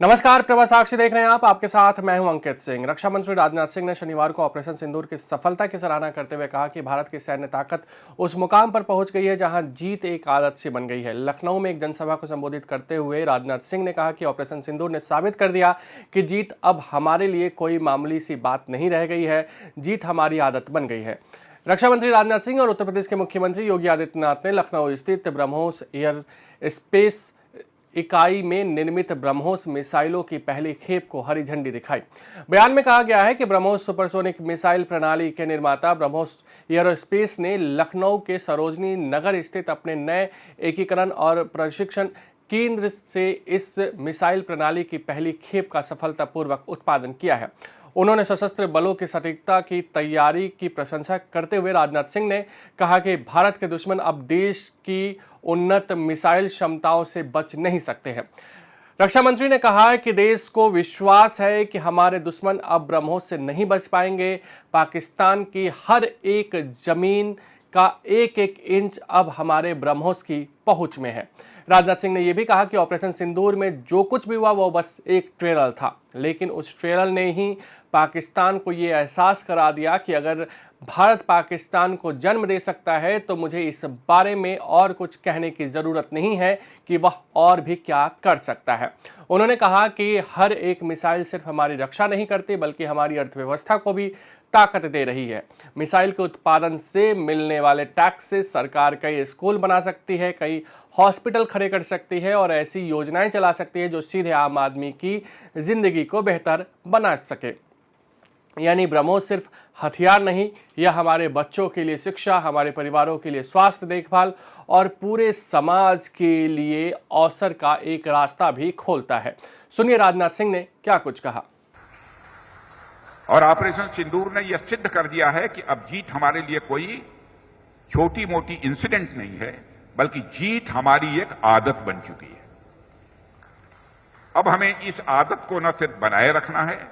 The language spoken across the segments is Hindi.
नमस्कार, प्रभा साक्षी देख रहे हैं आप। आपके साथ मैं हूं अंकित सिंह। रक्षा मंत्री राजनाथ सिंह ने शनिवार को ऑपरेशन सिंदूर की सफलता की सराहना करते हुए कहा कि भारत की सैन्य ताकत उस मुकाम पर पहुंच गई है जहां जीत एक आदत सी बन गई है। लखनऊ में एक जनसभा को संबोधित करते हुए राजनाथ सिंह ने कहा कि ऑपरेशन सिंदूर ने साबित कर दिया कि जीत अब हमारे लिए कोई मामूली सी बात नहीं रह गई है, जीत हमारी आदत बन गई है। रक्षा मंत्री राजनाथ सिंह और उत्तर प्रदेश के मुख्यमंत्री योगी आदित्यनाथ ने लखनऊ स्थित ब्रह्मोस एयर स्पेस इकाई में निर्मित ब्रह्मोस मिसाइलों की पहली खेप को हरी झंडी दिखाई। बयान में कहा गया है कि ब्रह्मोस सुपरसोनिक मिसाइल प्रणाली के निर्माता ब्रह्मोस एयरोस्पेस ने लखनऊ के सरोजनी नगर स्थित अपने नए एकीकरण और प्रशिक्षण केंद्र से इस मिसाइल प्रणाली की पहली खेप का सफलतापूर्वक उत्पादन किया है। उन्होंने सशस्त्र बलों की सटीकता की तैयारी की प्रशंसा करते हुए राजनाथ सिंह ने कहा कि भारत के दुश्मन अब देश की उन्नत मिसाइल क्षमताओं से बच नहीं सकते हैं। रक्षा मंत्री ने कहा कि देश को विश्वास है कि हमारे दुश्मन अब ब्रह्मोस से नहीं बच पाएंगे। पाकिस्तान की हर एक जमीन का एक एक इंच अब हमारे ब्रह्मोस की पहुंच में है। राजनाथ सिंह ने यह भी कहा कि ऑपरेशन सिंदूर में जो कुछ भी हुआ वो बस एक ट्रेलर था, लेकिन उस ट्रेलर ने ही पाकिस्तान को ये एहसास करा दिया कि अगर भारत पाकिस्तान को जन्म दे सकता है तो मुझे इस बारे में और कुछ कहने की ज़रूरत नहीं है कि वह और भी क्या कर सकता है। उन्होंने कहा कि हर एक मिसाइल सिर्फ हमारी रक्षा नहीं करती बल्कि हमारी अर्थव्यवस्था को भी ताकत दे रही है। मिसाइल के उत्पादन से मिलने वाले टैक्स से सरकार कई स्कूल बना सकती है, कई हॉस्पिटल खड़े कर सकती है और ऐसी योजनाएं चला सकती है जो सीधे आम आदमी की जिंदगी को बेहतर बना सके। यानी ब्रह्मोस सिर्फ हथियार नहीं, यह हमारे बच्चों के लिए शिक्षा, हमारे परिवारों के लिए स्वास्थ्य देखभाल और पूरे समाज के लिए अवसर का एक रास्ता भी खोलता है। सुनिए राजनाथ सिंह ने क्या कुछ कहा। और ऑपरेशन सिंदूर ने यह सिद्ध कर दिया है कि अब जीत हमारे लिए कोई छोटी मोटी इंसिडेंट नहीं है, बल्कि जीत हमारी एक आदत बन चुकी है। अब हमें इस आदत को न सिर्फ बनाए रखना है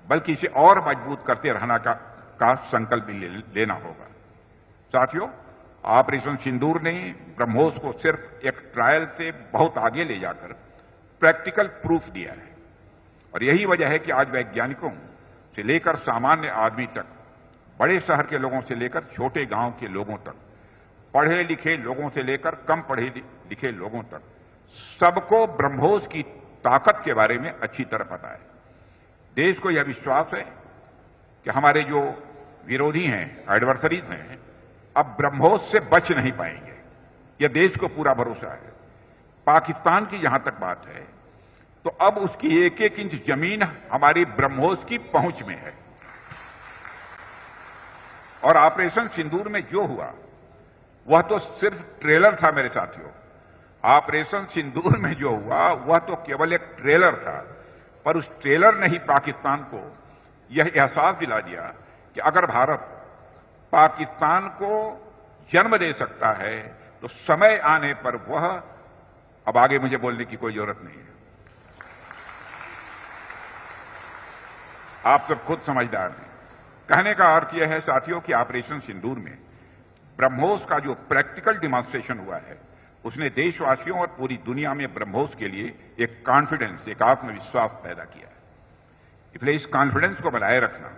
बल्कि इसे और मजबूत करते रहना का संकल्प भी लेना होगा। साथियों, ऑपरेशन सिंदूर ने ब्रह्मोस को सिर्फ एक ट्रायल से बहुत आगे ले जाकर प्रैक्टिकल प्रूफ दिया है और यही वजह है कि आज वैज्ञानिकों से लेकर सामान्य आदमी तक, बड़े शहर के लोगों से लेकर छोटे गांव के लोगों तक, पढ़े लिखे लोगों से लेकर कम पढ़े लिखे लोगों तक, सबको ब्रह्मोस की ताकत के बारे में अच्छी तरह पता है। देश को यह विश्वास है कि हमारे जो विरोधी हैं, एडवर्सरीज हैं, अब ब्रह्मोस से बच नहीं पाएंगे। यह देश को पूरा भरोसा है। पाकिस्तान की जहां तक बात है तो अब उसकी एक एक इंच जमीन हमारी ब्रह्मोस की पहुंच में है। और ऑपरेशन सिंदूर में जो हुआ वह तो सिर्फ ट्रेलर था मेरे साथियों। ऑपरेशन सिंदूर में जो हुआ वह तो केवल एक ट्रेलर था, पर उस ट्रेलर ने ही पाकिस्तान को यह एहसास दिला दिया कि अगर भारत पाकिस्तान को जन्म दे सकता है तो समय आने पर वह, अब आगे मुझे बोलने की कोई जरूरत नहीं है, आप सब खुद समझदार हैं। कहने का अर्थ यह है साथियों कि ऑपरेशन सिंदूर में ब्रह्मोस का जो प्रैक्टिकल डिमॉन्स्ट्रेशन हुआ है उसने देशवासियों और पूरी दुनिया में ब्रह्मोस के लिए एक कॉन्फिडेंस, एक आत्मविश्वास पैदा किया है। इसलिए इस कॉन्फिडेंस को बनाए रखना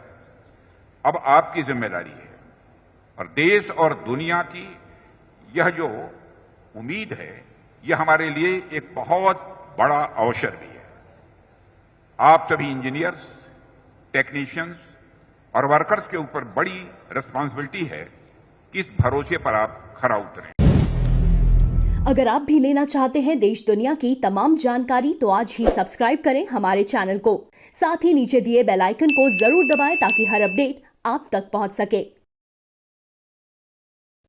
अब आपकी जिम्मेदारी है और देश और दुनिया की यह जो उम्मीद है यह हमारे लिए एक बहुत बड़ा अवसर भी है। आप सभी इंजीनियर्स, टेक्नीशियंस और वर्कर्स के ऊपर बड़ी रिस्पॉन्सिबिलिटी है कि इस भरोसे पर आप खरा उतरें। अगर आप भी लेना चाहते हैं देश दुनिया की तमाम जानकारी तो आज ही सब्सक्राइब करें हमारे चैनल को। साथ ही नीचे दिए बेल आइकन को जरूर दबाएं ताकि हर अपडेट आप तक पहुंच सके।